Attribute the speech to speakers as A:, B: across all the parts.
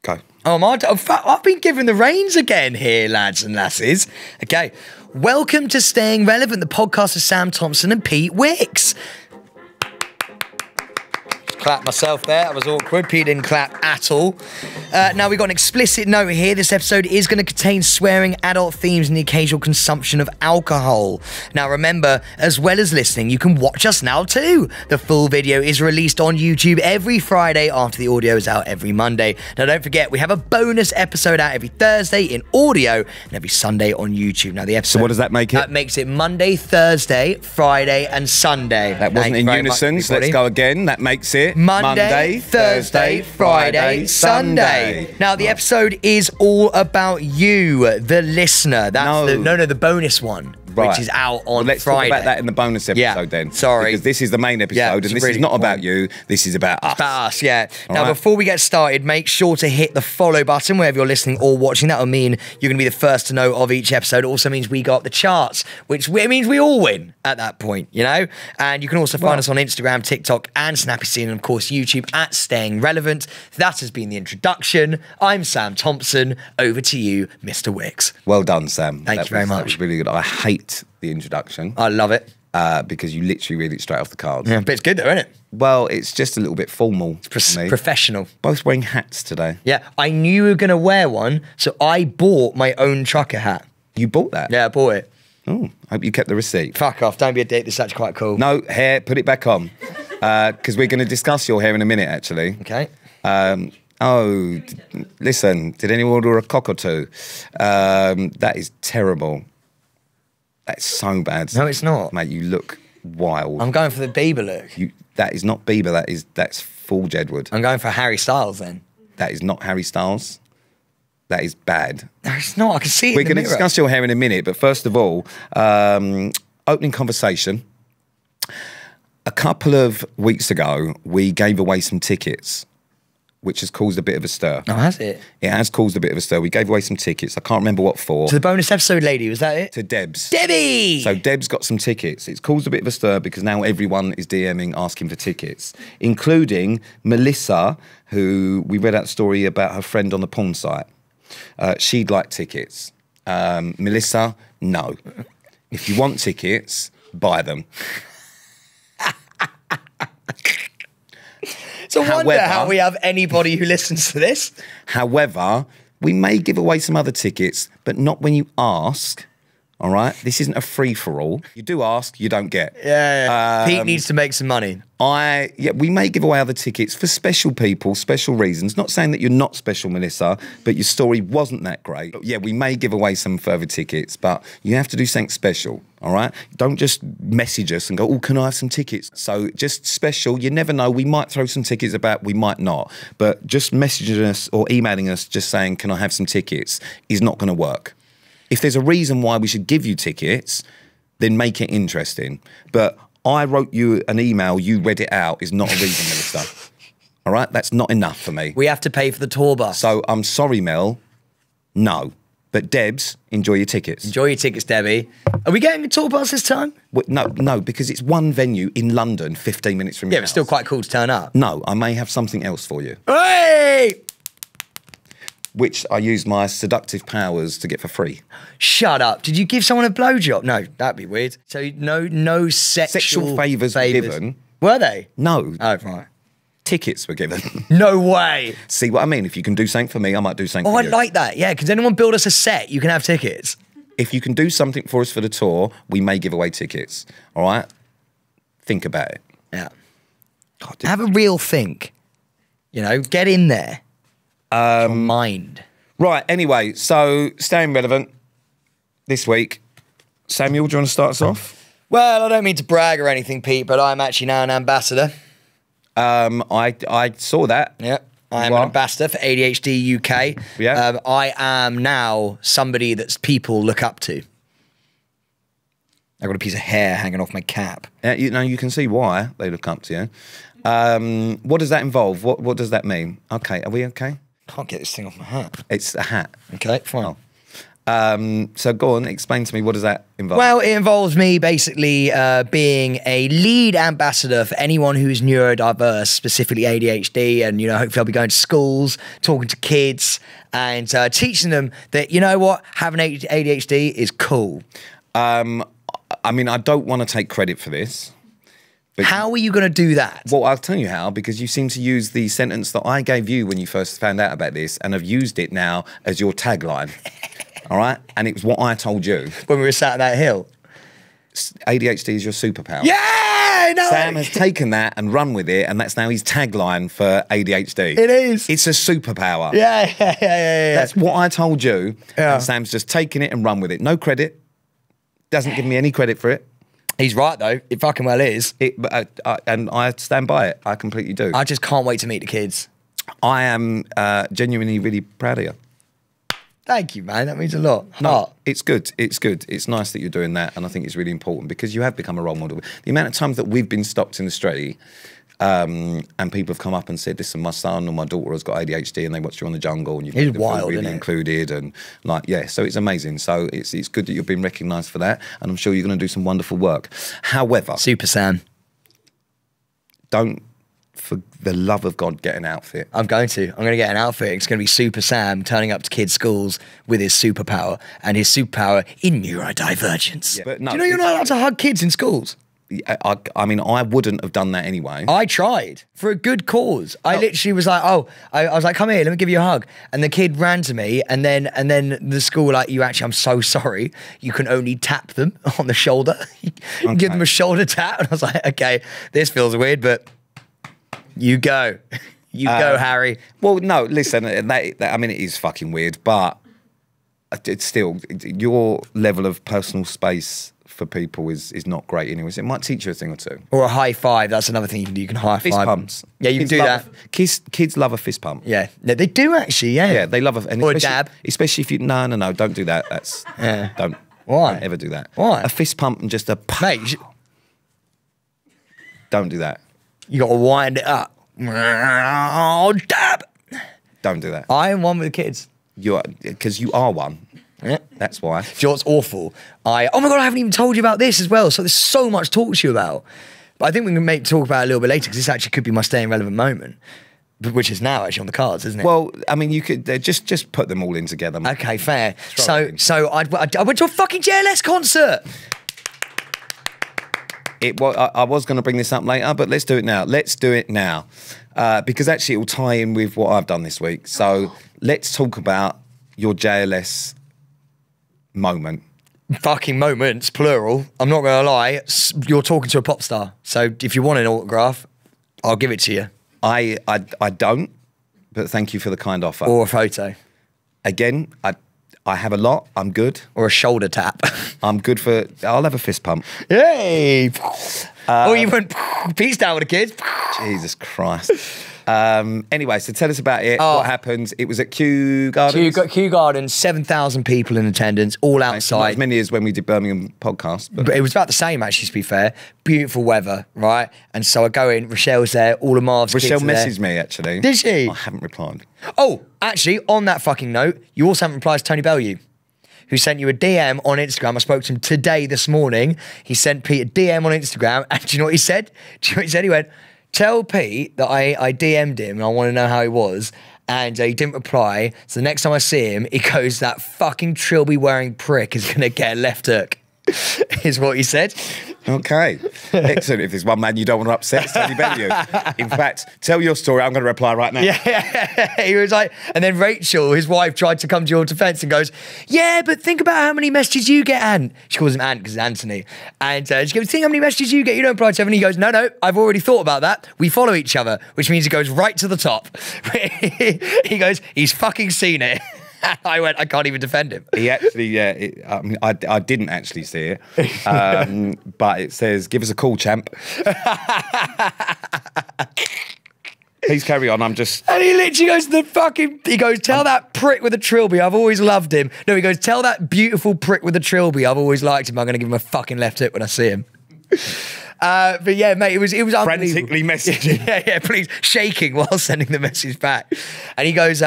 A: Go.
B: Oh, I've been given the reins again here, lads and lasses. Okay. Welcome to Staying Relevant, the podcast of Sam Thompson and Pete Wicks. Clap myself there. That was awkward. Pete didn't clap at all. Now, we've got an explicit note here. This episode is going to contain swearing, adult themes, and the occasional consumption of alcohol. Now, remember, as well as listening, you can watch us now too. The full video is released on YouTube every Friday after the audio is out every Monday. Now, don't forget, we have a bonus episode out every Thursday in audio and every Sunday on YouTube. Now, the episode...
A: So what does that make it?
B: That makes it Monday, Thursday, Friday, and Sunday.
A: That wasn't in unison, so let's go again. That makes it... Monday, Thursday, Friday, Sunday.
B: Now, the episode is all about you, the listener. That's the bonus one, which is out on
A: let's
B: Friday.
A: Talk about that in the bonus episode then.
B: Sorry.
A: Because this is the main episode, and this is not about you, this is about us.
B: It's about us, yeah. Now, before we get started, make sure to hit the follow button wherever you're listening or watching. That will mean you're going to be the first to know of each episode. It also means we go up the charts, which means we all win at that point, you know? And you can also find us on Instagram, TikTok, and Snappy Scene, and of course, YouTube at Staying Relevant. That has been the introduction. I'm Sam Thompson. Over to you, Mr. Wicks.
A: Well done, Sam.
B: Thank you very much.
A: That was really good. I hate the introduction.
B: I love it.
A: Because you literally read it straight off the cards.
B: Yeah, but it's good though, isn't it?
A: Well, it's just a little bit formal.
B: It's professional.
A: Both wearing hats today.
B: Yeah, I knew you were going to wear one, so I bought my own trucker hat.
A: You bought that?
B: Yeah, I bought it.
A: Oh, hope you kept the receipt.
B: Fuck off, don't be a dick, this is actually quite cool.
A: No, hair, put it back on. Because we're going to discuss your hair in a minute, actually.
B: Okay.
A: Listen, did anyone order a cockatoo? That is terrible. That's so bad.
B: No, it's not.
A: Mate, you look wild.
B: I'm going for the Bieber look.
A: That is not Bieber, that's full Jedward.
B: I'm going for Harry Styles then.
A: That is not Harry Styles. That is bad.
B: No, it's not. I can see it
A: We're
B: in the
A: going to
B: mirror.
A: discuss your hair in a minute, but first of all, opening conversation. A couple of weeks ago, we gave away some tickets, which has caused a bit of a stir.
B: Oh, has it?
A: It has caused a bit of a stir. We gave away some tickets. I can't remember what for.
B: To the bonus episode lady, was that it?
A: To Debs.
B: Debbie!
A: So Debs got some tickets. It's caused a bit of a stir because now everyone is DMing asking for tickets, including Melissa, who we read out a story about her friend on the porn site. She'd like tickets. Melissa, no. If you want tickets, buy them.
B: So I wonder how we have anybody who listens to this.
A: However, we may give away some other tickets, but not when you ask. All right? This isn't a free-for-all. You do ask, you don't get.
B: Yeah. Pete needs to make some money.
A: We may give away other tickets for special people, special reasons. Not saying that you're not special, Melissa, but your story wasn't that great. But yeah, we may give away some further tickets, but you have to do something special, all right? Don't just message us and go, oh, can I have some tickets? So just special. You never know. We might throw some tickets about, we might not. But just messaging us or emailing us just saying, can I have some tickets, is not going to work. If there's a reason why we should give you tickets, then make it interesting. But I wrote you an email, you read it out, is not a reason, Melissa. All right? That's not enough for me.
B: We have to pay for the tour bus.
A: So I'm sorry, Mel. No. But Debs, enjoy your tickets.
B: Enjoy your tickets, Debbie. Are we getting a tour bus this time?
A: No, because it's one venue in London, 15 minutes from your house.
B: Yeah, but still quite cool to turn up.
A: No, I may have something else for you.
B: Hey!
A: Which I use my seductive powers to get for free.
B: Shut up. Did you give someone a blowjob? No, that'd be weird. So no sexual
A: favours were given.
B: Were they?
A: No.
B: Oh, right.
A: Tickets were given.
B: No way.
A: See what I mean? If you can do something for me, I might do something for you.
B: Oh, I like that. Yeah, because anyone build us a set, you can have tickets.
A: If you can do something for us for the tour, we may give away tickets. All right? Think about it.
B: Yeah. God, have a real think. You know, get in there. Mind.
A: Right, anyway, so staying relevant this week. Samuel, do you want to start us off?
B: Well, I don't mean to brag or anything, Pete, but I'm actually now an ambassador.
A: I saw that.
B: Yeah. I am an ambassador for ADHD UK.
A: Yeah.
B: I am now somebody that people look up to. I've got a piece of hair hanging off my cap.
A: You can see why they look up to you. What does that involve? What does that mean? Okay, are we okay?
B: Can't get this thing off my hat.
A: It's a hat.
B: Okay, fine.
A: So go on, explain to me, what does that involve?
B: Well, it involves me basically being a lead ambassador for anyone who is neurodiverse, specifically ADHD, and, you know, hopefully I'll be going to schools, talking to kids, and teaching them that, you know what, having ADHD is cool.
A: I mean, I don't want to take credit for this.
B: How are you going to do that?
A: Well, I'll tell you how, because you seem to use the sentence that I gave you when you first found out about this and have used it now as your tagline. All right? And it was what I told you.
B: When we were sat at that hill.
A: ADHD is your superpower.
B: Yeah! No.
A: Sam has taken that and run with it, and that's now his tagline for ADHD.
B: It is.
A: It's a superpower.
B: Yeah.
A: That's what I told you.
B: Yeah.
A: And Sam's just taken it and run with it. No credit. Doesn't give me any credit for it.
B: He's right, though. It fucking well is.
A: And I stand by it. I completely do.
B: I just can't wait to meet the kids.
A: I am genuinely really proud of you.
B: Thank you, man. That means a lot.
A: No, it's good. It's good. It's nice that you're doing that, and I think it's really important because you have become a role model. The amount of times that we've been stopped in the street, and people have come up and said, "Listen, my son or my daughter has got ADHD, and they watched you on The Jungle, and you've
B: It's
A: made them
B: wild,
A: feel really
B: isn't it?
A: included." And like, yeah, so it's amazing. So it's good that you've been recognised for that, and I'm sure you're going to do some wonderful work. However,
B: Super Sam.
A: don't, for the love of God, get an outfit.
B: I'm going to get an outfit. It's going to be Super Sam turning up to kids' schools with his superpower, and his superpower in neurodivergence.
A: Yeah, but no,
B: do you know you're not allowed to hug kids in schools?
A: I mean, I wouldn't have done that anyway.
B: I tried for a good cause. I literally was like, I was like, come here, let me give you a hug. And the kid ran to me, and then the school were like, I'm so sorry. You can only tap them on the shoulder. You give them a shoulder tap. And I was like, okay, this feels weird, but you go. You go, Harry.
A: Well, no, listen, I mean, it is fucking weird, but it's still, your level of personal space for people is not great anyways. It might teach you a thing or two.
B: Or a high five. That's another thing you can do. You can high
A: Fist
B: five.
A: pumps.
B: Yeah, you can do that.
A: Kids love a fist pump.
B: Yeah. No, they do actually, yeah.
A: Yeah, they love
B: Or a dab.
A: Especially if you, no, don't do that. That's, don't.
B: Why?
A: Don't ever do that.
B: Why?
A: A fist pump and just a,
B: Mate,
A: don't do that.
B: you got to wind it up. Oh, dab.
A: Don't do that.
B: I am one with the kids.
A: Because you are one.
B: Yeah.
A: That's why.
B: Do you know what's awful? Oh my God, I haven't even told you about this as well. So there's so much to talk to you about. But I think we can talk about it a little bit later because this actually could be my staying relevant moment. Which is now actually on the cards, isn't it?
A: Well, I mean, you could just put them all in together.
B: Okay, fair. So I went to a fucking JLS concert.
A: I was going to bring this up later, but let's do it now. Let's do it now. Because actually it will tie in with what I've done this week. So let's talk about your JLS moment.
B: Fucking moments, plural. I'm not going to lie. You're talking to a pop star. So if you want an autograph, I'll give it to you.
A: I don't, but thank you for the kind offer.
B: Or a photo.
A: Again, I have a lot. I'm good.
B: Or a shoulder tap.
A: I'm good for, I'll have a fist pump.
B: Yay! Or you went peace down with the kids.
A: Jesus Christ. Anyway, so tell us about it. What happened? It was at Kew Gardens.
B: Kew Gardens, 7,000 people in attendance, all outside.
A: Not as many as when we did Birmingham podcast.
B: But it was about the same, actually, to be fair. Beautiful weather, right? And so I go in, Rochelle's there, all of Marv's kids
A: Rochelle
B: are there.
A: messaged me, actually.
B: Did she?
A: I haven't replied.
B: Oh, actually, on that fucking note, you also haven't replied to Tony Bellew, who sent you a DM on Instagram. I spoke to him today, this morning. He sent Pete a DM on Instagram, and do you know what he said? Do you know what he said? He went, tell Pete that I DM'd him and I want to know how he was. And he didn't reply. So the next time I see him, he goes, that fucking Trilby wearing prick is going to get a left hook, is what he said.
A: Okay. Excellent. If there's one man you don't want to upset, it's Tony Bellew. In fact, tell your story. I'm going to reply right now.
B: Yeah. He was like, and then Rachel, his wife, tried to come to your defense and goes, yeah, but think about how many messages you get, Ant. She calls him Ant because it's Anthony. And she goes, think how many messages you get. You don't reply to him. And he goes, no, I've already thought about that. We follow each other, which means he goes right to the top. He goes, he's fucking seen it. I went, I can't even defend him.
A: He actually, I mean, I didn't actually see it, but it says, give us a call, champ. Please carry on, I'm just...
B: And he literally goes to the fucking... He goes, tell that prick with a trilby, I've always loved him. No, he goes, tell that beautiful prick with a trilby, I've always liked him. I'm going to give him a fucking left hook when I see him. But yeah, mate, it was
A: frantically messaging.
B: Yeah, please, shaking while sending the message back. And he goes,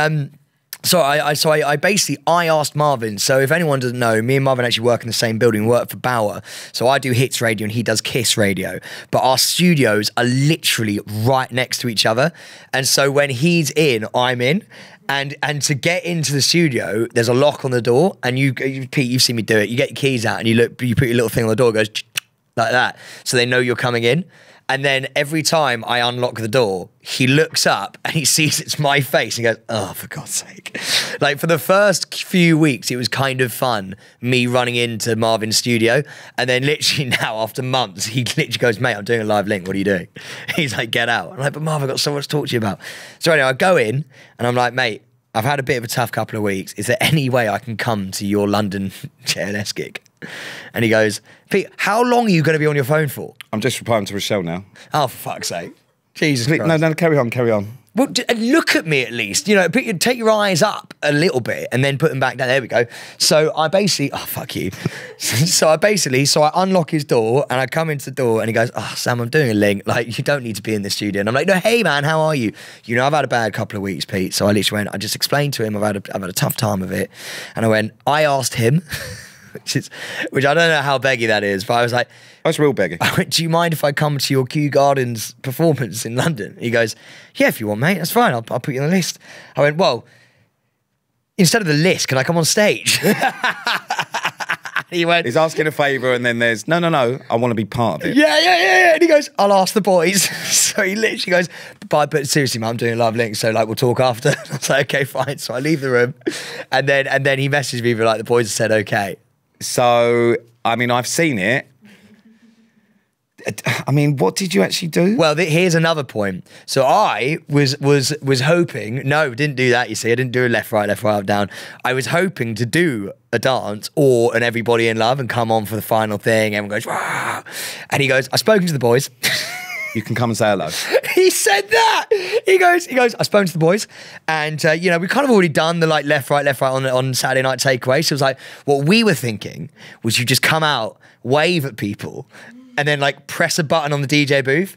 B: So I basically asked Marvin. So if anyone doesn't know, me and Marvin actually work in the same building, work for Bauer. So I do Hits Radio and he does Kiss Radio. But our studios are literally right next to each other. And so when he's in, I'm in. And to get into the studio, there's a lock on the door. And Pete, you've seen me do it. You get your keys out and you put your little thing on the door, it goes like that. So they know you're coming in. And then every time I unlock the door, he looks up and he sees it's my face and he goes, oh, for God's sake. Like for the first few weeks, it was kind of fun, me running into Marvin's studio. And then literally now, after months, he literally goes, mate, I'm doing a live link. What are you doing? He's like, get out. I'm like, but Marv, I've got so much to talk to you about. So anyway, I go in and I'm like, mate, I've had a bit of a tough couple of weeks. Is there any way I can come to your London JLS gig? And he goes, Pete, how long are you going to be on your phone for?
A: I'm just replying to Rochelle now.
B: Oh, for fuck's sake. Jesus
A: Please,
B: Christ.
A: no, carry on.
B: Well, look at me at least. You know, take your eyes up a little bit and then put them back down. There we go. So I basically, oh, fuck you. So I unlock his door and I come into the door and he goes, oh, Sam, I'm doing a link. Like, you don't need to be in the studio. And I'm like, no, hey, man, how are you? You know, I've had a bad couple of weeks, Pete. So I literally I just explained to him I've had a tough time of it. And I asked him, which I don't know how beggy that is, but I was like,
A: that's real beggy.
B: I went, do you mind if I come to your Kew Gardens performance in London? He goes, yeah, if you want, mate, that's fine. I'll put you on the list. I went, well, instead of the list, can I come on stage? He went,
A: he's asking a favour and then there's, no, I want to be part of it.
B: Yeah. And he goes, I'll ask the boys. So he literally goes, but seriously, man, I'm doing a live link, so like we'll talk after. I was like, okay, fine. So I leave the room. And then he messaged me, like the boys have said, okay.
A: So, I mean, I've seen it. I mean, what did you actually do?
B: Well, here's another point. So I was hoping, no, didn't do that, you see. I didn't do a left, right, up, down. I was hoping to do a dance or an Everybody in Love and come on for the final thing. Everyone goes, wow. And he goes, I've spoken to the boys.
A: You can come and say hello.
B: He said that. He goes, I've spoken to the boys and, you know, we kind of already done the like left, right on Saturday Night Takeaway. So it was like, what we were thinking was you just come out, wave at people and then like press a button on the DJ booth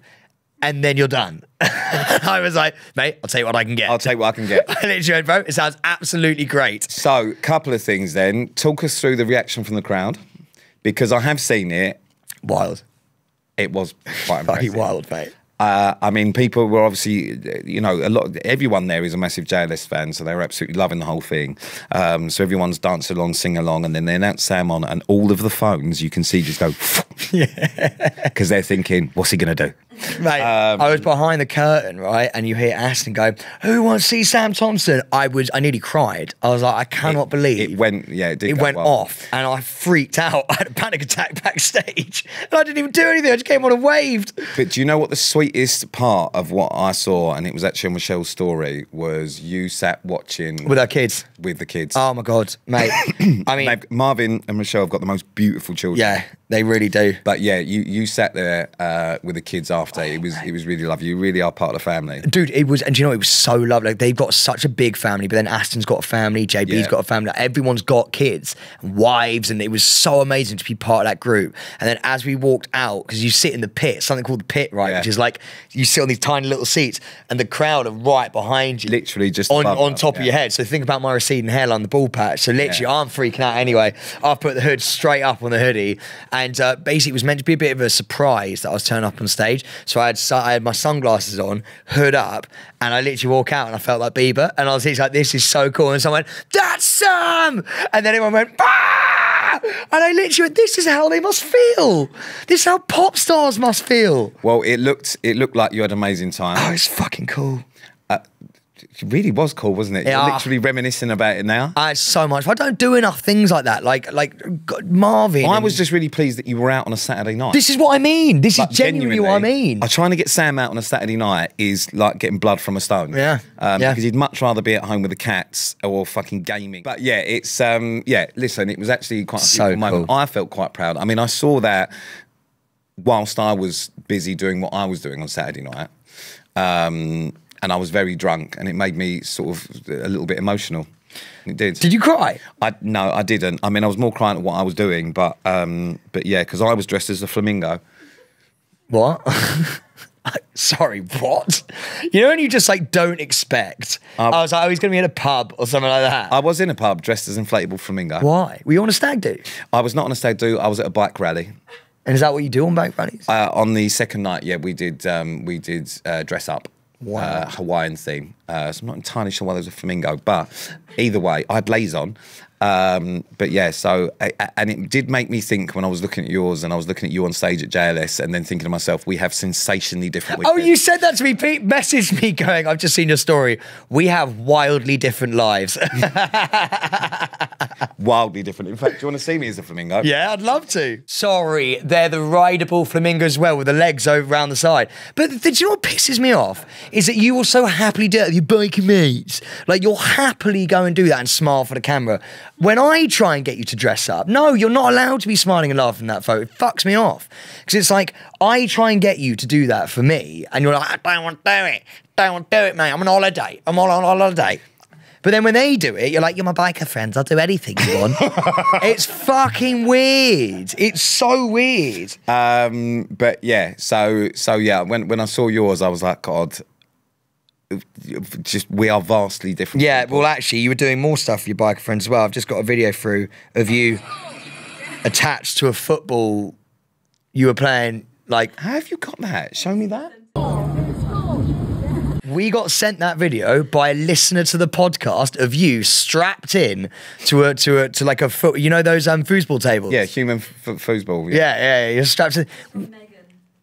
B: and then you're done. I was like, mate, I'll take what I can get.
A: I'll take what I can get.
B: I literally went, bro, it sounds absolutely great.
A: So, couple of things then. Talk us through the reaction from the crowd because I have seen it.
B: Wild.
A: It was quite impressive.
B: Wild, mate.
A: I mean, people were obviously, you know, everyone there is a massive JLS fan, so they were absolutely loving the whole thing. So everyone's dancing along, sing along, and then they announce Sam on, and all of the phones you can see just go, yeah, because they're thinking, what's he gonna do?
B: Mate, I was behind the curtain, right, and you hear Aston go, "Who wants to see Sam Thompson?" I nearly cried. I was like, I cannot believe
A: it went. Yeah, it
B: went off, and I freaked out. I had a panic attack backstage, and I didn't even do anything. I just came on and waved.
A: But do you know what the sweetest part of what I saw, and it was actually on Michelle's story, was you sat watching
B: with our kids,
A: with the kids.
B: Oh my God, mate! I mean,
A: Marvin and Michelle have got the most beautiful children.
B: Yeah, they really do.
A: But yeah, you sat there with the kids after. It was really lovely. You really are part of the family,
B: dude. It was, and you know, it was so lovely. Like, they've got such a big family, but then Aston's got a family, JB's got a family. Like, everyone's got kids, and wives, and it was so amazing to be part of that group. And then as we walked out, because you sit in the pit, something called the pit, right, which is like you sit on these tiny little seats, and the crowd are right behind you,
A: literally just
B: on top of your head. So think about my receding hairline, the ball patch. So literally, I'm freaking out anyway. I've put the hood straight up on the hoodie, and basically it was meant to be a bit of a surprise that I was turning up on stage. So I had my sunglasses on, hood up, and I literally walk out and I felt like Bieber, and I was literally like, this is so cool. And someone went, "That's Sam!" And then everyone went, "Ah!" And I literally went, this is how they must feel. This is how pop stars must feel.
A: Well, it looked like you had an amazing time.
B: Oh, it's fucking cool.
A: It really was cool, wasn't it?
B: Yeah.
A: You're literally reminiscing about it now.
B: It's so much. I don't do enough things like that. Like Marvin.
A: I was just really pleased that you were out on a Saturday night.
B: This is what I mean. This is genuinely what I mean.
A: Trying to get Sam out on a Saturday night is like getting blood from a stone.
B: Yeah.
A: Because he'd much rather be at home with the cats or fucking gaming. But yeah, it's listen, it was actually quite a beautiful moment. Cool. I felt quite proud. I mean, I saw that whilst I was busy doing what I was doing on Saturday night. And I was very drunk, and it made me sort of a little bit emotional. It did.
B: Did you cry?
A: No, I didn't. I mean, I was more crying at what I was doing, but yeah, because I was dressed as a flamingo.
B: What? Sorry, what? You know when you just like don't expect? I was like, oh, he's going to be in a pub or something like that.
A: I was in a pub dressed as inflatable flamingo.
B: Why? Were you on a stag do?
A: I was not on a stag do. I was at a bike rally.
B: And is that what you do on bike rallies?
A: On the second night, yeah, we did dress up.
B: Wow.
A: Hawaiian theme. So I'm not entirely sure why there was a flamingo, but either way, I had lays on. But yeah, so, and it did make me think when I was looking at yours and I was looking at you on stage at JLS and then thinking to myself, we have sensationally different weekends.
B: Oh, you said that to me. Pete messaged me going, I've just seen your story. We have wildly different lives.
A: Wildly different. In fact, do you want to see me as a flamingo?
B: Yeah, I'd love to. Sorry, they're the rideable flamingo as well with the legs over around the side. But do you know what pisses me off? Is that you will so happily do it with your biking mates. Like, you'll happily go and do that and smile for the camera. When I try and get you to dress up, no, you're not allowed to be smiling and laughing in that photo. It fucks me off. Because it's like, I try and get you to do that for me, and you're like, I don't want to do it. Don't want to do it, mate. I'm on holiday. I'm all on holiday. But then when they do it, you're like, you're my biker friends. I'll do anything you want. It's fucking weird. It's so weird.
A: But yeah, so yeah, when I saw yours, I was like, God, just we are vastly different.
B: Yeah,
A: people.
B: well, actually, you were doing more stuff for your biker friends as well. I've just got a video through of you attached to a football you were playing, like...
A: How have you got that? Show me that.
B: We got sent that video by a listener to the podcast of you strapped in to like a foot. You know those foosball tables?
A: Yeah, human foosball.
B: Yeah, you're strapped in.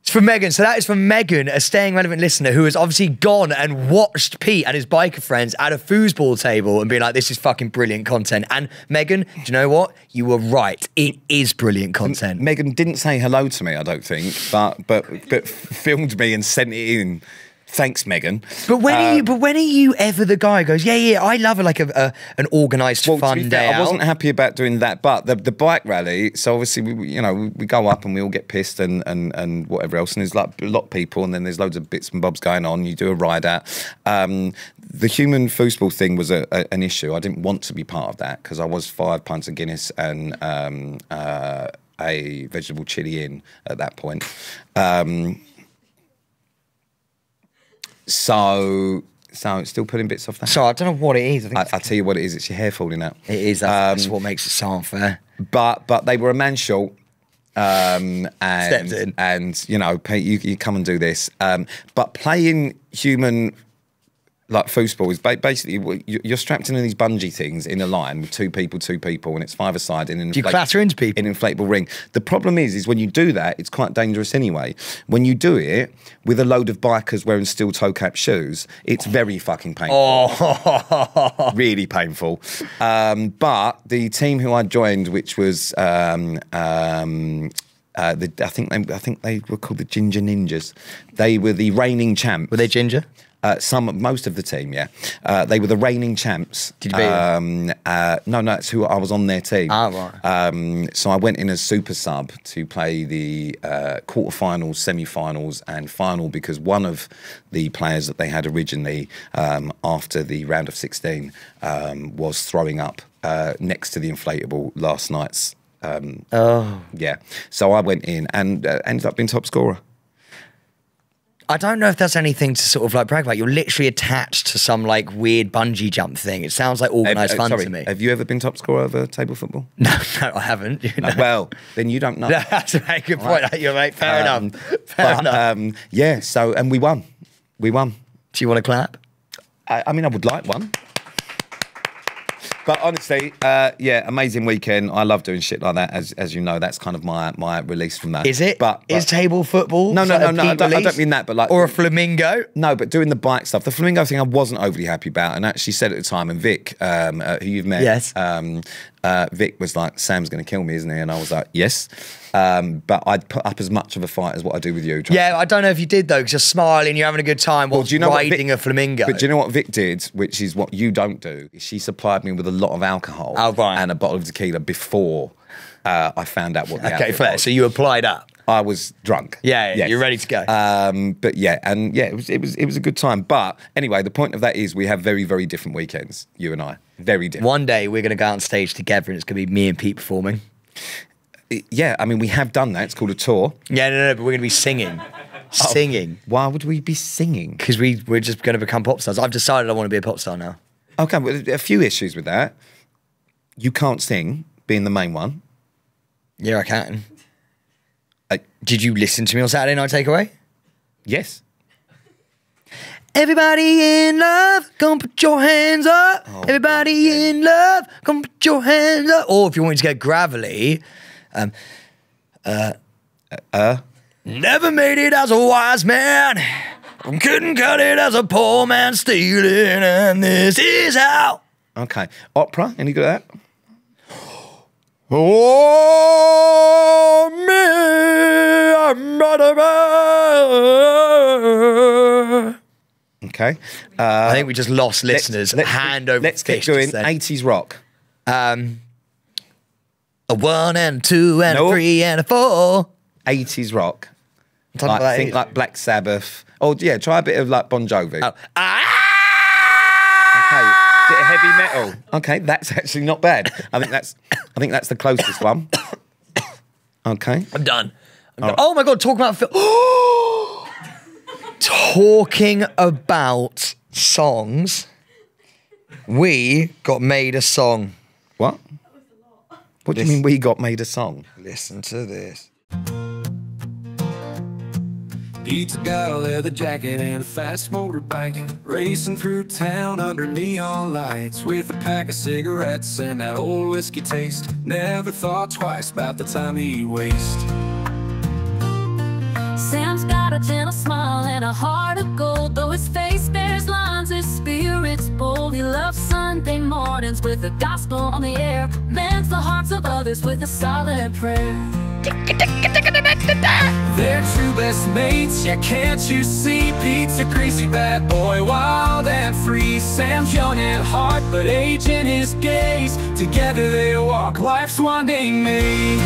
B: It's from Megan. So that is from Megan, a Staying Relevant listener who has obviously gone and watched Pete and his biker friends at a foosball table and been like, this is fucking brilliant content. And Megan, do you know what? You were right. It is brilliant content.
A: Megan didn't say hello to me, I don't think, but filmed me and sent it in. Thanks, Megan.
B: But when are you ever the guy who goes, yeah, I love an organised fun day out.
A: I wasn't happy about doing that, but the bike rally. So obviously, we go up and we all get pissed and whatever else, and there's like a lot of people, and then there's loads of bits and bobs going on. You do a ride out. The human foosball thing was an issue. I didn't want to be part of that because I was 5 pints of Guinness and a vegetable chili in at that point. So it's still putting bits off that.
B: So I don't know what it is.
A: I'll tell you what it is. It's your hair falling out.
B: It is. That's what makes it so unfair.
A: But they were a man short. And
B: stepped in.
A: And Pete, you come and do this. But playing human like foosball is basically you're strapped into these bungee things in a line with two people, and it's five-a-side in an
B: do you clatter into people?
A: In an inflatable ring. The problem is when you do that, it's quite dangerous anyway. When you do it with a load of bikers wearing steel toe cap shoes, it's very fucking painful. Oh. Really painful. But the team who I joined, which was I think they were called the Ginger Ninjas. They were the reigning champs.
B: Were they ginger?
A: Most of the team, yeah. They were the reigning champs.
B: Did you beat them?
A: No, that's who I was on their team.
B: Ah, right.
A: So I went in as super sub to play the quarterfinals, semi-finals, and final because one of the players that they had originally after the round of 16 was throwing up next to the inflatable last night's. Yeah. So I went in and ended up being top scorer.
B: I don't know if that's anything to sort of like brag about. You're literally attached to some like weird bungee jump thing. It sounds like organised fun to me.
A: Have you ever been top scorer over table football?
B: No, I haven't.
A: Well, then you don't know.
B: That's a very good point. Right. You're right. Fair enough. Fair enough.
A: Yeah. So and we won. We won.
B: Do you want to clap?
A: I mean, I would like one. But honestly, yeah, amazing weekend. I love doing shit like that. As you know, that's kind of my release from that.
B: Is it?
A: But
B: is table football?
A: No. I don't mean that. But like,
B: or a flamingo?
A: No, but doing the bike stuff. The flamingo thing, I wasn't overly happy about, and actually said at the time. And Vic, who you've met,
B: yes,
A: Vic was like, "Sam's going to kill me, isn't he?" And I was like, "Yes." But I'd put up as much of a fight as what I do with you.
B: Yeah, I don't know if you did though, because you're smiling, you're having a good time while riding a flamingo.
A: But do you know what Vic did, which is what you don't do? She supplied me with a lot of alcohol and a bottle of tequila before I found out what the
B: okay, fair. Was. So you applied up.
A: I was drunk.
B: Yeah, yes. You're ready to go.
A: But yeah, and yeah, it was a good time. But anyway, the point of that is we have very, very different weekends, you and I. Very different.
B: One day we're going to go out on stage together and it's going to be me and Pete performing.
A: Yeah, I mean, we have done that. It's called a tour.
B: Yeah, no, but we're going to be singing. Singing.
A: Why would we be singing?
B: Because we're just going to become pop stars. I've decided I want to be a pop star now.
A: Okay, well, a few issues with that. You can't sing, being the main one.
B: Yeah, I can. Did you listen to me on Saturday Night Takeaway?
A: Yes.
B: Everybody in love, come put your hands up.
A: Oh,
B: Everybody in love, come put your hands up. Or if you want me to get gravelly, never made it as a wise man. Couldn't cut it as a poor man stealing, and this is how.
A: Okay. Opera, any good at that?
B: Oh, me, I'm
A: Okay.
B: I think we just lost listeners. Hand over
A: Let's
B: fist.
A: get going.
B: Just then.
A: 80s rock.
B: A 1 and 2 and
A: Nope.
B: a 3 and a 4.
A: 80s rock.
B: I'm talking
A: Like,
B: about
A: think like Black Sabbath. Oh, yeah, try a bit of like Bon Jovi.
B: Oh.
A: Okay. Bit of heavy metal. Okay, that's actually not bad. I think that's the closest one. Okay.
B: I'm done. Oh my God, talking about talking about songs. We got made a song.
A: What? What do you mean we got made a song?
B: Listen to this.
C: Pete's got a leather jacket and a fast motorbike, racing through town under neon lights with a pack of cigarettes and that old whiskey taste. Never thought twice about the time he'd waste.
D: Sam's got a gentle smile and a heart of gold. Though his face bears lines, his spirit's bold. He loves Sunday mornings with the gospel on the air, mends the hearts of others with a silent prayer.
C: They're true best mates, yeah, can't you see? Pete's a greasy bad boy, wild and free. Sam's young at heart, but age in his gaze. Together they walk life's winding maze.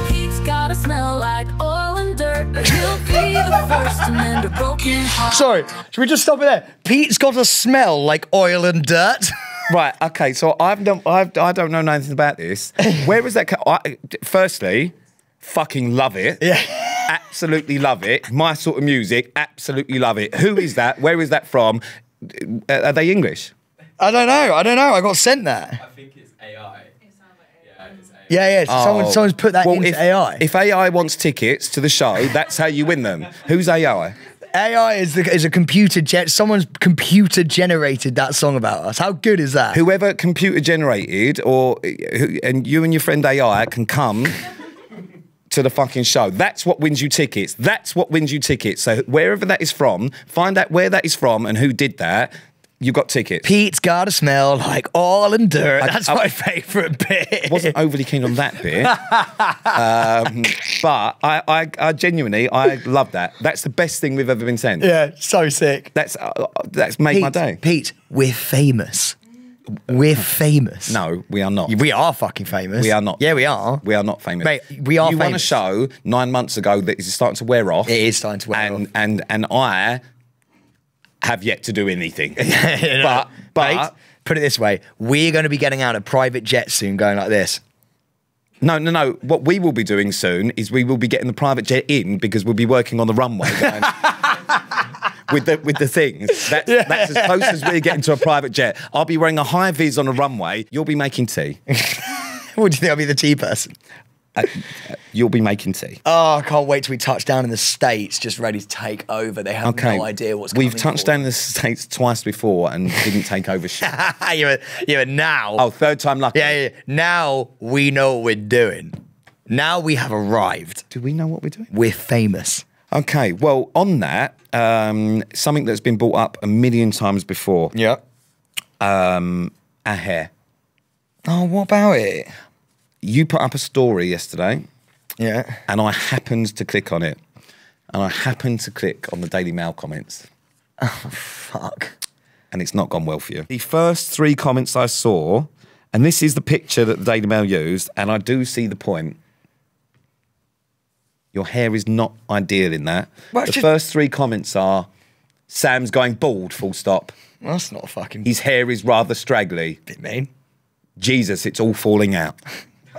D: Pete's got a smell like oil and dirt, but he'll be the first to mend a broken heart.
B: Sorry, should we just stop it there? Pete's got a smell like oil and dirt.
A: Right, okay, so I don't know anything about this. Where is that? Firstly, fucking love it.
B: Yeah.
A: Absolutely love it. My sort of music, absolutely love it. Who is that? Where is that from? Are they English?
B: I don't know. I got sent that.
E: I think it's AI. Yeah, it's AI.
B: Yeah. So someone's put that into AI.
A: If AI wants tickets to the show, that's how you win them. Who's AI?
B: AI is a computer someone's computer generated that song about us. How good is that?
A: Whoever computer generated, and you and your friend AI can come to the fucking show. That's what wins you tickets. That's what wins you tickets. So wherever that is from, find out where that is from and who did that. You got tickets.
B: Pete's got a smell like oil and dirt. That's my favourite bit.
A: Wasn't overly keen on that bit, but I genuinely love that. That's the best thing we've ever been sent.
B: Yeah, so sick.
A: That's made my day.
B: Pete, we're famous. We're famous.
A: No, we are not.
B: We are fucking famous.
A: We are not.
B: Yeah, we are.
A: We are not famous.
B: Mate, we are
A: You won a
B: famous.
A: show 9 months ago that is starting to wear off.
B: It is starting to wear off.
A: And I have yet to do anything.
B: But
A: But
B: put it this way, we're going to be getting out a private jet soon going like this.
A: No. What we will be doing soon is we will be getting the private jet in because we'll be working on the runway going, with the things. That's as close as we're getting to a private jet. I'll be wearing a high vis on a runway. You'll be making tea.
B: What do you think? I'll be the tea person?
A: You'll be making tea.
B: Oh, I can't wait till we touch down in the States, just ready to take over. They have no idea what's coming.
A: We've touched down in the States twice before and didn't take over shit.
B: Yeah, but now.
A: Oh, third time lucky.
B: Yeah. Now we know what we're doing. Now we have arrived.
A: Do we know what we're doing?
B: We're famous.
A: Okay, well, on that, something that's been brought up a million times before.
B: Yeah.
A: Our hair.
B: Oh, what about it?
A: You put up a story yesterday.
B: Yeah.
A: And I happened to click on it. And I happened to click on the Daily Mail comments.
B: Oh, fuck.
A: And it's not gone well for you. The first 3 comments I saw, and this is the picture that the Daily Mail used, and I do see the point. Your hair is not ideal in that.
B: Well,
A: the first 3 comments are, Sam's going bald, full stop.
B: Well, that's not a fucking...
A: His hair is rather straggly.
B: bit mean.
A: Jesus, it's all falling out.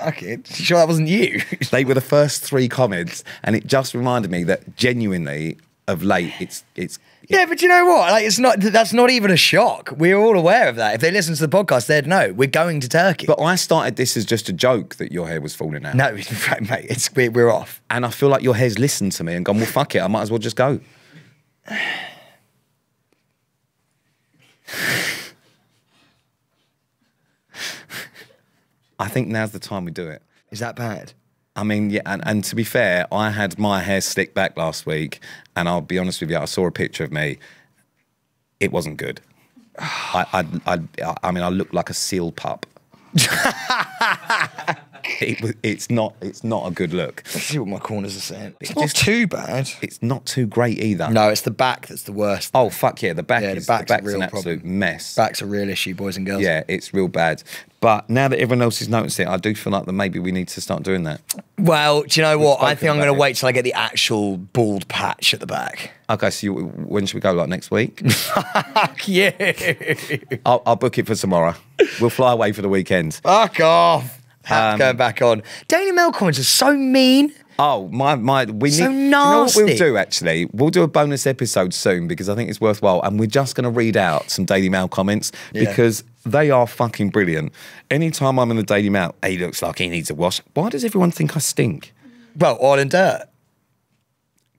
B: Fuck it. You sure that wasn't you?
A: They were the first 3 comments, and it just reminded me that genuinely, of late, it's.
B: Yeah, but you know what? Like, that's not even a shock. We're all aware of that. If they listen to the podcast, they'd know. We're going to Turkey.
A: But I started this as just a joke that your hair was falling out.
B: No, mate, we're off.
A: And I feel like your hair's listened to me and gone, well, fuck it, I might as well just go. I think now's the time we do it.
B: Is that bad?
A: I mean, yeah, and to be fair, I had my hair slicked back last week, and I'll be honest with you, I saw a picture of me. It wasn't good. I mean, I looked like a seal pup. It's not a good look.
B: Let's see what my corners are saying. It's not too bad.
A: It's not too great either.
B: No, it's the back that's the worst.
A: Oh fuck yeah, the back
B: Yeah,
A: is
B: the back's a real
A: an absolute
B: problem.
A: mess.
B: Back's a real issue, boys and girls.
A: Yeah, it's real bad. But now that everyone else is noticing it, I do feel like that maybe we need to start doing that.
B: Well, do you know what? I think I'm going to
A: about it.
B: wait till I get the actual bald patch at the back.
A: Okay, so when should we go? Like next week?
B: Fuck you.
A: I'll book it for tomorrow. We'll fly away for the weekend.
B: Fuck off. Going back on. Daily Mail comments are so mean.
A: Oh, we
B: So
A: need. You know what we'll
B: nasty.
A: do actually? We'll do a bonus episode soon because I think it's worthwhile, and we're just going to read out some Daily Mail comments because they are fucking brilliant. Anytime I'm in the Daily Mail, he looks like he needs a wash. Why does everyone think I stink?
B: Well, oil and dirt.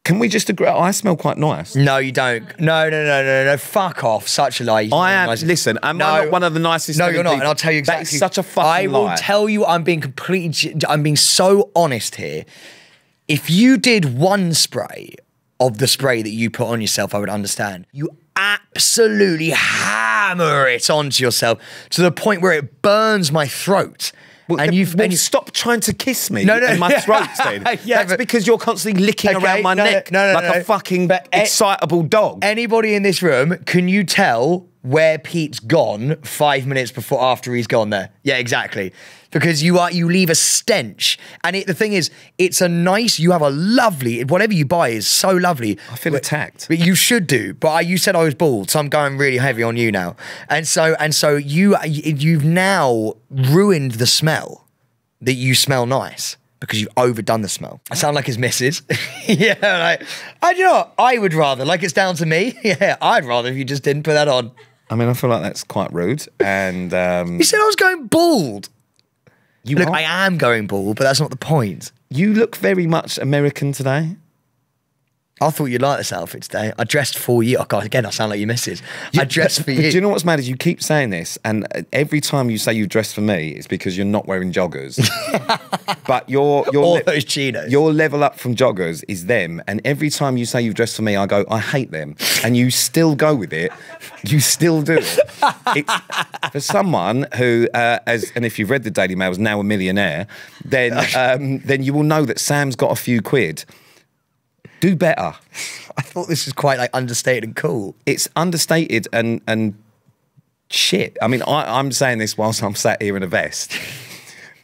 A: Can we just agree? I smell quite nice.
B: No, you don't. No. Fuck off. Such a lie.
A: I am. Listen, am I not one of the nicest?
B: No,
A: living
B: you're not,
A: people?
B: and I'll tell you exactly.
A: That is such a fucking
B: I will
A: lie.
B: tell you. I'm being so honest here. If you did one spray of the spray that you put on yourself, I would understand. You absolutely hammer it onto yourself to the point where it burns my throat.
A: Well,
B: and you've
A: stop trying to kiss me
B: No,
A: in my throat, then.
B: Yeah,
A: That's
B: but-
A: because you're constantly licking
B: Okay,
A: around my neck like a fucking excitable dog.
B: Anybody in this room, can you tell where Pete's gone 5 minutes after he's gone there? Yeah, exactly. Because you leave a stench. And the thing is, you have a lovely, whatever you buy is so lovely.
A: I feel attacked.
B: But you should do. But you said I was bald, so I'm going really heavy on you now. And so you've now ruined the smell that you smell nice because you've overdone the smell. I sound like his missus. Yeah, like, you know what? I would rather, like it's down to me. Yeah, I'd rather if you just didn't put that on.
A: I mean, I feel like that's quite rude. And
B: You said I was going bald. Look,
A: are-
B: I am going bald, but that's not the point.
A: you look very much American today.
B: I thought you'd like this outfit today. I dressed for you. Oh God, again, I sound like your missus. I dressed for
A: But
B: you.
A: do you know what's mad is you keep saying this, and every time you say you dress for me, it's because you're not wearing joggers. But
B: All those chinos.
A: Your level up from joggers is them, and every time you say you've dressed for me, I go, I hate them, and you still go with it. You still do it. It's, for someone who, and if you've read the Daily Mail, is now a millionaire, then you will know that Sam's got a few quid. Do better.
B: I thought this was quite like understated and cool.
A: It's understated and shit. I mean, I'm saying this whilst I'm sat here in a vest,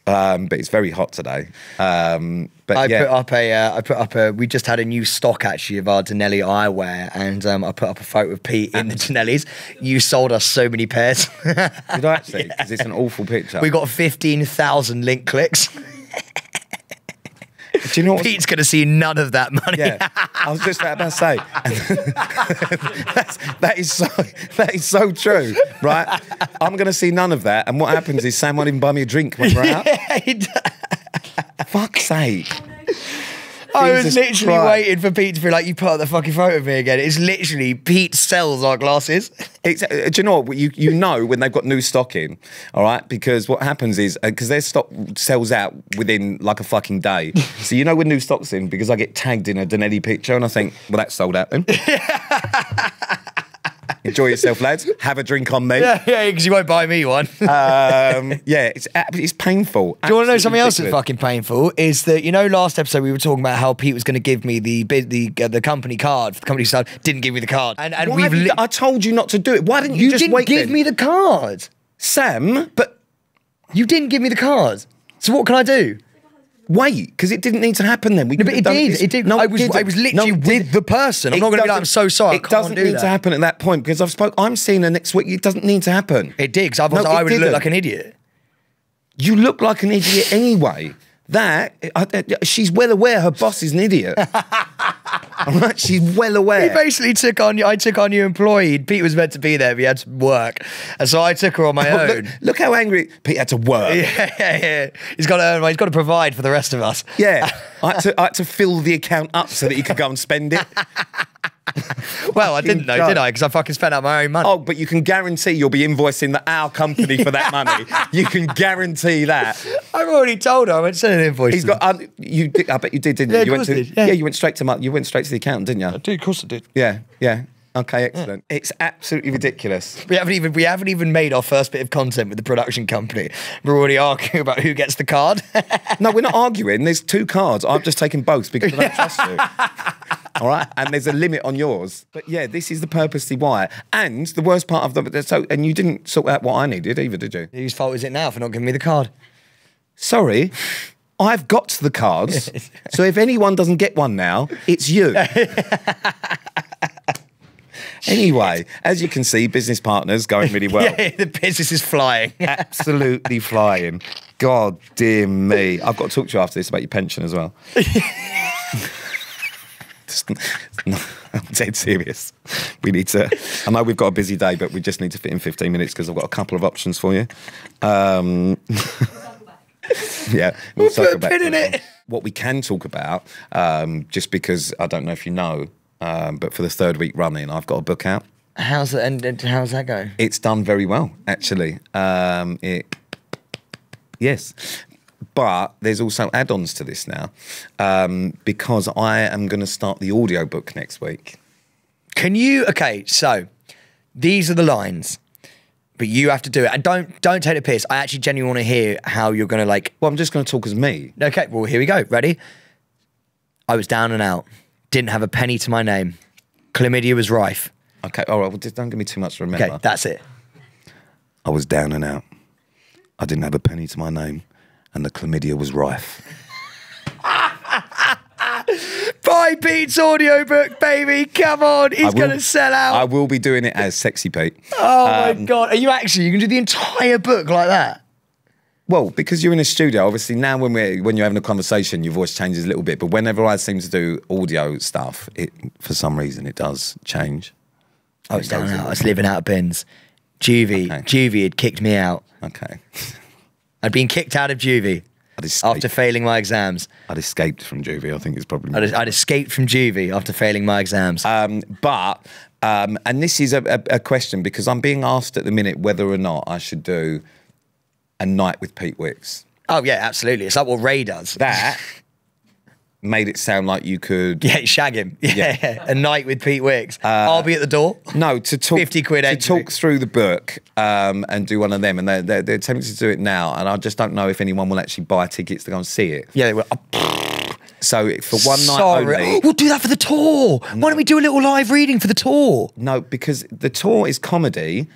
A: but it's very hot today. But
B: I put up a. We just had a new stock actually of our Denelli eyewear, and I put up a photo of Pete in the Denellis. You sold us so many pairs.
A: Did I actually? Because it's an awful picture.
B: We got 15,000 link clicks.
A: Do you know what?
B: Pete's going to see none of that money.
A: Yeah, I was just about to say. that is so true, right? I'm going to see none of that, and what happens is Sam won't even buy me a drink when we're out. Fuck's sake.
B: I was
A: Jesus
B: literally
A: Christ.
B: waiting for Pete to be like, you put up the fucking photo of me again. It's literally Pete sells our glasses.
A: Do you know what? You know when they've got new stock in, all right? Because what happens is, because their stock sells out within like a fucking day. So you know when new stock's in, because I get tagged in a Denelli picture and I think, well, that's sold out then. Enjoy yourself, lads. Have a drink on me.
B: Yeah, because you won't buy me one.
A: Yeah, it's painful.
B: Do you want to know
A: Absolutely
B: something else that's
A: ridiculous.
B: fucking painful? Is that, you know, last episode we were talking about how Pete was going to give me the company card for the company side, didn't give me the card. And
A: Why
B: we've
A: I told you not to do it. Why didn't you,
B: you
A: just
B: didn't
A: wait
B: give
A: then?
B: me the card.
A: Sam, but
B: You didn't give me the card. So what can I do?
A: wait, because it didn't need to happen then. We
B: No, but
A: could have
B: it
A: done
B: did.
A: this-
B: It did.
A: No,
B: I was literally
A: it
B: with
A: didn't.
B: the person. I'm
A: It
B: not going to be like, I'm
A: doesn't-
B: so sorry. I
A: It
B: can't
A: doesn't
B: do
A: need
B: that.
A: to happen at that point because I'm seeing her next week. It doesn't need to happen.
B: It did, because otherwise
A: No,
B: I
A: it
B: would have looked
A: didn't.
B: like an idiot.
A: You look like an idiot anyway. She's well aware her boss is an idiot. All right, she's well
B: He
A: aware.
B: basically took on. I took on your employee. Pete was meant to be there, but he had to work, and so I took her on my own.
A: Look how angry Pete had to work.
B: Yeah. He's got to earn. He's got to provide for the rest of us.
A: Yeah, I had to fill the account up so that he could go and spend it.
B: Well, I didn't know, did I? Because I fucking spent out my own money.
A: Oh, but you can guarantee you'll be invoicing our company for that money. You can guarantee that.
B: I've already told her. I went send an invoice.
A: He's got. You did, I bet you did, didn't you?
B: Yeah,
A: You
B: of
A: went
B: course
A: to.
B: I did, yeah.
A: You went straight to. You went straight to the accountant, didn't you?
B: Dude, of course I did.
A: Yeah. Okay, excellent. Yeah. It's absolutely ridiculous.
B: We haven't even made our first bit of content with the production company. We're already arguing about who gets the card.
A: No, we're not arguing. There's 2 cards. I've just taken both because I don't trust you. All right, and there's a limit on yours. But yeah, this is the purposely why. And the worst part of and you didn't sort out what I needed either, did you?
B: Whose fault is it now for not giving me the card?
A: Sorry, I've got the cards. So if anyone doesn't get one now, it's you. Anyway, as you can see, business partners going really well.
B: Yeah, the business is flying.
A: Absolutely flying. God dear me. I've got to talk to you after this about your pension as well. No, I'm dead serious. We need to. I know we've got a busy day, but we just need to fit in 15 minutes because I've got a couple of options for you. Yeah, we'll
B: put a pin in it.
A: What we can talk about, just because I don't know if you know, but for the 3rd week running, I've got a book out.
B: How's that go?
A: It's done very well, actually. Yes. But there's also add-ons to this now because I am going to start the audiobook next week.
B: Okay, so these are the lines, but you have to do it. And don't take the piss. I actually genuinely want to hear how you're going to
A: Well, I'm just going to talk as me.
B: Okay, well, here we go. Ready? I was down and out. Didn't have a penny to my name. Chlamydia was rife.
A: Okay, all right. Well, just don't give me too much to remember.
B: Okay, that's it.
A: I was down and out. I didn't have a penny to my name. And the chlamydia was rife.
B: Buy Pete's audiobook, baby. Come on. He's going to sell out.
A: I will be doing it as Sexy Pete.
B: Oh, my God. Are you can do the entire book like that?
A: Well, because you're in a studio, obviously now when you're having a conversation, your voice changes a little bit. But whenever I seem to do audio stuff, for some reason, it does change.
B: I was down and out. I was living out of bins. Juvie had kicked me out.
A: Okay.
B: I'd been kicked out of Juvie after failing my exams.
A: I'd escaped from Juvie, I think it's probably...
B: I'd escaped from Juvie after failing my exams.
A: And this is a question because I'm being asked at the minute whether or not I should do a night with Pete Wicks.
B: Oh, yeah, absolutely. It's like what Ray does.
A: That made it sound like you could...
B: Yeah, shag him. Yeah. A night with Pete Wicks. I'll be at the door.
A: No, to talk...
B: 50 quid
A: to
B: entry.
A: talk through the book and do one of them. And they're attempting to do it now. And I just don't know if anyone will actually buy tickets to go and see it.
B: Yeah, well...
A: So for one night only...
B: We'll do that for the tour. No. Why don't we do a little live reading for the tour?
A: No, because the tour is comedy...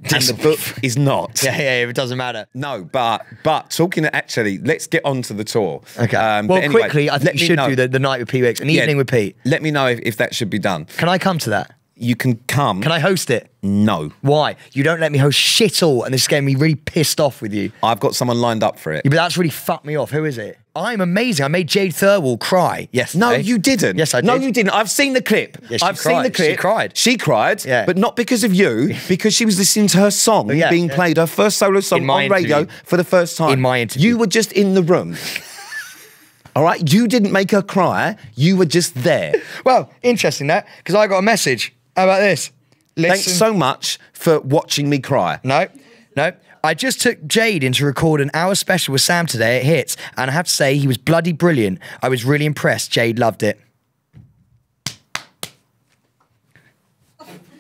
A: and the book is not.
B: Yeah, it doesn't matter.
A: No, but talking actually, let's get on to the tour.
B: Okay.
A: Well,
B: anyway, quickly, I think you should do the night with Pete Wicks, an evening with Pete.
A: Let me know if that should be done.
B: Can I come to that?
A: You can come.
B: Can I host it?
A: No.
B: Why? You don't let me host shit all, and this is getting me really pissed off with you.
A: I've got someone lined up for it.
B: Yeah, but that's really fucked me off. Who is it? I'm amazing. I made Jade Thirlwall cry yesterday.
A: No, you didn't.
B: Yes, I did.
A: No, you didn't. I've seen the clip.
B: Yes,
A: I've seen the clip.
B: She cried.
A: She cried.
B: Yeah.
A: But not because of you, because she was listening to her song being played, her first solo song on radio for the first time.
B: In my interview.
A: You were just in the room. All right? You didn't make her cry. You were just there.
B: Well, interesting that, because I got a message. How about this? Listen.
A: Thanks so much for watching me cry.
B: No. I just took Jade in to record an hour special with Sam today at Hits, and I have to say he was bloody brilliant. I was really impressed. Jade loved it.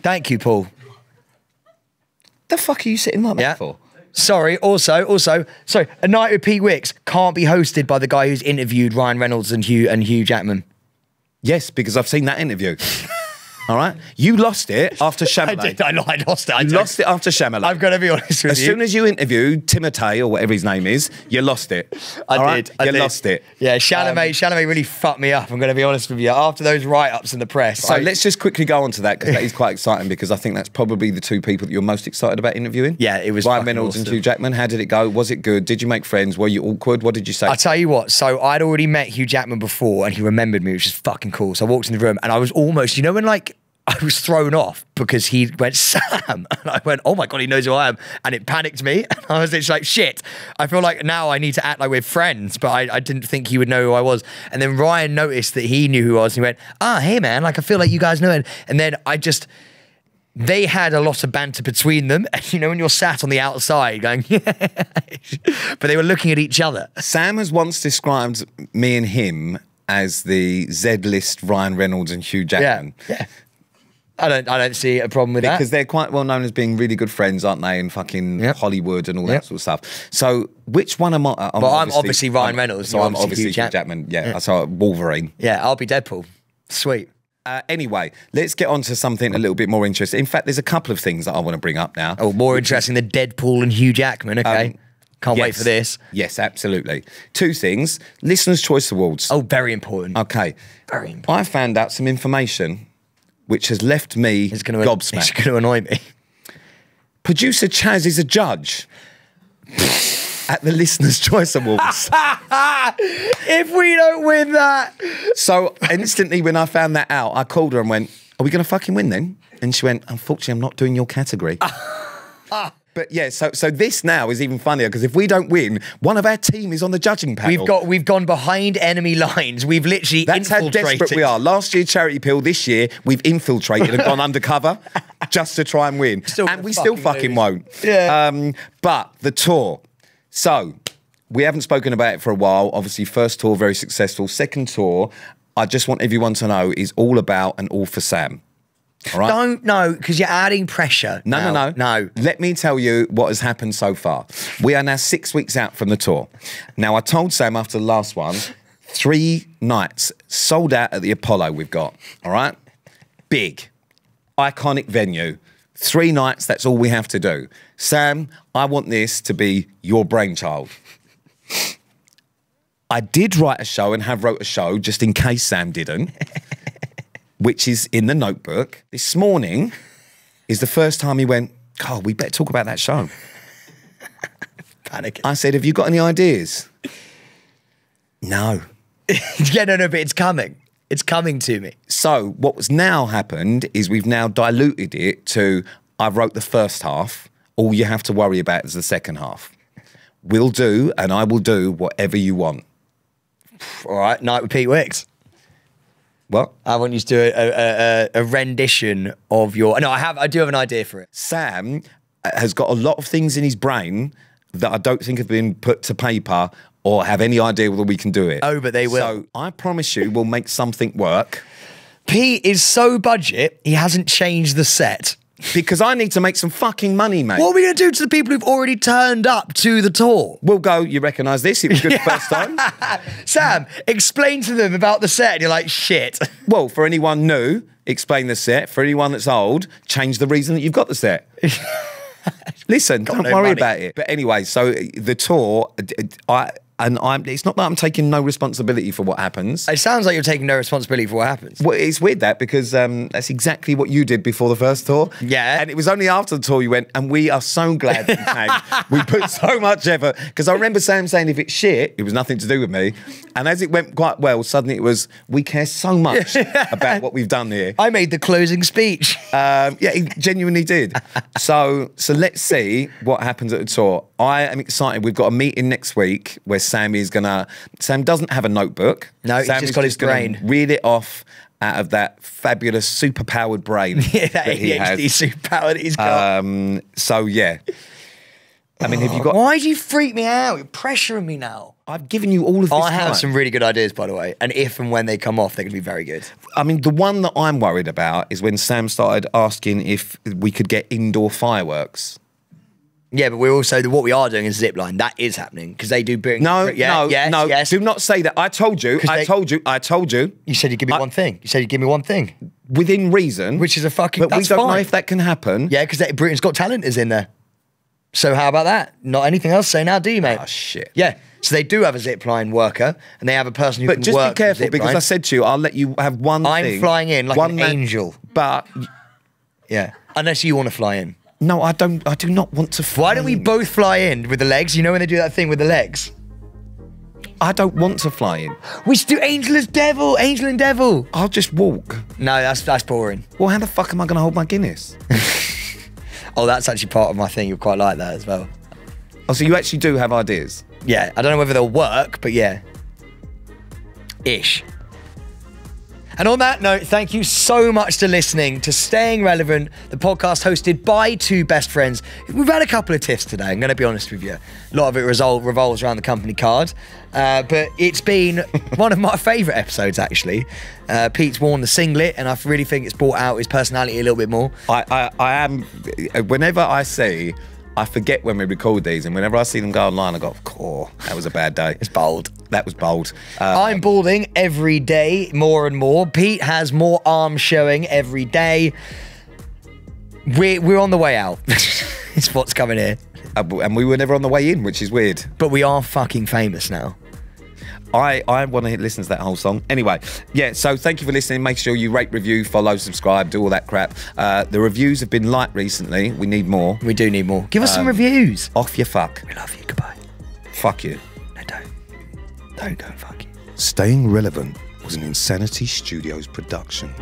B: Thank you, Paul.
A: The fuck are you sitting like that for?
B: Sorry, also, a night with Pete Wicks can't be hosted by the guy who's interviewed Ryan Reynolds and Hugh Jackman.
A: Yes, because I've seen that interview. All right? You lost it after
B: I
A: Chamelet.
B: did. I lost it.
A: You lost it after Chamelet.
B: I've got to be honest with
A: As
B: you.
A: soon as you interviewed Timothée or whatever his name is, you lost it.
B: I
A: All right?
B: did. I
A: You
B: did.
A: lost it.
B: Yeah, Chalamet really fucked me up. I'm going to be honest with you. After those write-ups in the press.
A: So let's just quickly go on to that because that is quite exciting because I think that's probably the two people that you're most excited about interviewing.
B: Yeah, it was
A: Ryan
B: fucking
A: Reynolds and
B: awesome.
A: Hugh Jackman. How did it go? Was it good? Did you make friends? Were you awkward? What did you say?
B: I'll tell you what, so I'd already met Hugh Jackman before and he remembered me, which is fucking cool. So I walked in the room and I was almost, you know, when like I was thrown off because he went, Sam. And I went, oh my God, he knows who I am. And it panicked me. And I was literally like, shit. I feel like now I need to act like we're friends, but I didn't think he would know who I was. And then Ryan noticed that he knew who I was. And he went, hey man, like I feel like you guys know it. And then they had a lot of banter between them. And you know, when you're sat on the outside going, yeah, but they were looking at each other.
A: Sam has once described me and him as the Z-list Ryan Reynolds and Hugh Jackman.
B: Yeah. I don't see a problem with
A: Because
B: that.
A: they're quite well known as being really good friends, aren't they? In fucking
B: Yep.
A: Hollywood and all
B: Yep.
A: that sort of stuff. So which one am I?
B: I'm obviously Ryan Reynolds,
A: So
B: you're
A: I'm
B: obviously
A: obviously
B: Hugh
A: Hugh Jackman. Yeah. So Wolverine.
B: Yeah, I'll be Deadpool. Sweet.
A: Anyway, let's get on to something a little bit more interesting. In fact, there's a couple of things that I want to bring up now.
B: Oh, more interesting than Deadpool and Hugh Jackman. Okay. Can't wait
A: Yes.
B: for this.
A: Yes, absolutely. Two things. Listeners' Choice Awards.
B: Oh, very important.
A: Okay.
B: Very important.
A: I found out some information which has left me
B: It's going
A: gobsmacked.
B: to annoy me.
A: Producer Chaz is a judge at the Listeners' Choice Awards.
B: If we don't win that.
A: So instantly when I found that out, I called her and went, are we going to fucking win then? And she went, unfortunately, I'm not doing your category. But yeah, so this now is even funnier because if we don't win, one of our team is on the judging panel.
B: We've gone behind enemy lines. We've literally
A: That's how
B: infiltrated.
A: desperate we are. Last year, Charity Pill. This year, we've infiltrated and gone undercover just to try and win.
B: Still
A: And
B: gonna
A: we still
B: fucking
A: fucking
B: lose.
A: won't.
B: Yeah.
A: But the tour. So, we haven't spoken about it for a while. Obviously, first tour, very successful. Second tour, I just want everyone to know, is all about and all for Sam. All right?
B: Don't know, because you're adding pressure.
A: No. Let me tell you what has happened so far. We are now 6 weeks out from the tour. Now, I told Sam after the last one, 3 nights sold out at the Apollo we've got, all right? Big, iconic venue. 3 nights, that's all we have to do. Sam, I want this to be your brainchild. I did write a show and have wrote a show just in case Sam didn't. Which is in the notebook. This morning is the first time he went, Carl, we better talk about that show.
B: Panic.
A: I said, have you got any ideas? No.
B: Yeah, no, but it's coming. It's coming to me.
A: So what's now happened is we've now diluted it to, I wrote the first half. All you have to worry about is the second half. We'll do, and I will do whatever you want.
B: All right, Night with Pete Wicks.
A: What?
B: I want you to do a rendition of your. No, I do have an idea for it.
A: Sam has got a lot of things in his brain that I don't think have been put to paper or have any idea whether we can do it.
B: Oh, but they will.
A: So I promise you we'll make something work
B: Pete is so budget, he hasn't changed the set.
A: because I need to make some fucking money, mate.
B: What are we going to do to the people who've already turned up to the tour?
A: We'll go, you recognise this? It was good the first time.
B: Sam, explain to them about the set. And you're like, shit.
A: Well, for anyone new, explain the set. For anyone that's old, change the reason that you've got the set. Listen, don't
B: no
A: worry
B: money.
A: about it. But anyway, so the tour, it's not that I'm taking no responsibility for what happens.
B: It sounds like you're taking no responsibility for what happens.
A: Well, it's weird that because that's exactly what you did before the first tour.
B: Yeah.
A: And it was only after the tour you went, and we are so glad that you came. We put so much effort. Because I remember Sam saying if it's shit, it was nothing to do with me. And as it went quite well, suddenly it was, we care so much about what we've done here.
B: I made the closing speech.
A: Yeah, he genuinely did. So let's see what happens at the tour. I am excited. We've got a meeting next week where Sam doesn't have a notebook.
B: No, he's
A: Sam
B: just
A: is
B: got his
A: gonna
B: brain.
A: Read it off out of that fabulous superpowered brain
B: Yeah, that
A: he
B: ADHD
A: has.
B: superpower that he's got.
A: So yeah. I mean, have you got?
B: Why do you freak me out? You're pressuring me now.
A: I've given you all of this.
B: I have
A: time.
B: some really good ideas, by the way. And if and when they come off, they're going to be very good.
A: I mean, the one that I'm worried about is when Sam started asking if we could get indoor fireworks.
B: Yeah, but we're also, what we are doing is zipline. That is happening because they do bring.
A: No,
B: yes,
A: no. Do not say that. I told you.
B: they-
A: I told you.
B: You said you'd give me one thing. You said you'd give me one thing.
A: within reason.
B: Which is a fucking.
A: But we
B: That's
A: don't know
B: fine.
A: if that can happen.
B: Yeah, because Britain's Got Talent is in there. So how about that? Not anything else to say now, do you, mate?
A: Oh, shit.
B: Yeah. So they do have a zipline worker, and they have a person who
A: But
B: can
A: just
B: work
A: be careful,
B: the
A: because
B: zipline.
A: I said to you, I'll let you have one
B: I'm
A: thing.
B: flying in like
A: one
B: an
A: man-
B: angel.
A: But
B: Yeah. Unless you want to fly in.
A: no, I don't. I do not want to fly
B: Why don't we
A: in.
B: both fly in with the legs? You know when they do that thing with the legs?
A: I don't want to fly in.
B: We should do Angel and Devil.
A: I'll just walk.
B: No, that's boring.
A: Well, how the fuck am I going to hold my Guinness?
B: Oh, that's actually part of my thing. You'll quite like that as well.
A: Oh, so you actually do have ideas?
B: Yeah, I don't know whether they'll work, but yeah. Ish. And on that note, thank you so much for listening to Staying Relevant, the podcast hosted by two best friends. We've had a couple of tiffs today, I'm going to be honest with you. A lot of it revolves around the company card. But it's been one of my favourite episodes, actually. Pete's worn the singlet, and I really think it's brought out his personality a little bit more.
A: I am. Whenever I forget when we record these, and whenever I see them go online, I go, "Oh, that was a bad day."
B: It's bold.
A: That was bold.
B: I'm balding every day, more and more. Pete has more arms showing every day. We're on the way out. It's what's coming here.
A: And we were never on the way in, which is weird.
B: But we are fucking famous now.
A: I want to listen to that whole song. Anyway, yeah, so thank you for listening. Make sure you rate, review, follow, subscribe, do all that crap. The reviews have been light recently. We need more.
B: We do need more. Give us some reviews.
A: Off your fuck.
B: We love you. Goodbye.
A: Fuck you.
B: No, don't. Don't go fuck you.
A: Staying Relevant was an Insanity Studios production.